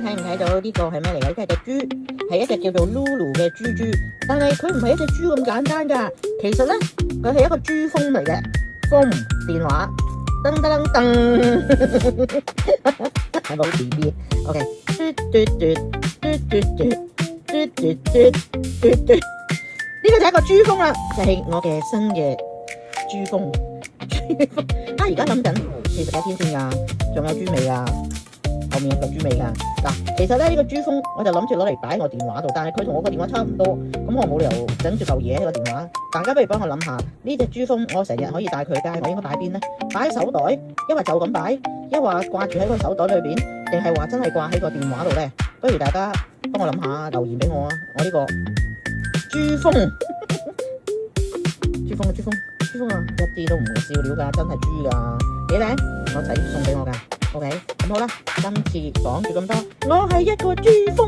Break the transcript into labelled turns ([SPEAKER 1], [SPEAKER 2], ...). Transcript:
[SPEAKER 1] 家睇唔睇到呢個係咩嚟嘅？呢個係隻豬，係一隻叫做 Lulu 嘅豬豬，但係佢唔係一隻豬咁簡單㗎。其實咧，佢係一個豬風嚟嘅，風電話，噔噔噔噔，係咪好 BB？OK， 嘟嘟嘟嘟嘟嘟嘟嘟嘟嘟，呢個就係一個豬風啦，就係我嘅新嘅豬風。而家諗緊，其實有天線㗎，仲有豬尾㗎。後面有個豬尾㗎嗱，其實咧呢個豬風我就諗住攞嚟擺我電話度，但係佢同我個電話差唔多，咁我冇理由整住嚿嘢喺個電話。大家不如幫我諗下，呢隻豬風我成日可以帶佢去街，我應該擺邊咧？擺喺手袋，抑或就咁擺，抑或掛住喺個手袋裏邊，定係話真係掛喺個電話度咧？不如大家幫我諗下，留言俾我啊！我呢個豬風，豬風啊，一啲都唔笑料㗎，真係豬㗎，幾靚，我仔送俾我㗎。OK， 咁好啦，今次講住咁多，我係一個豬風。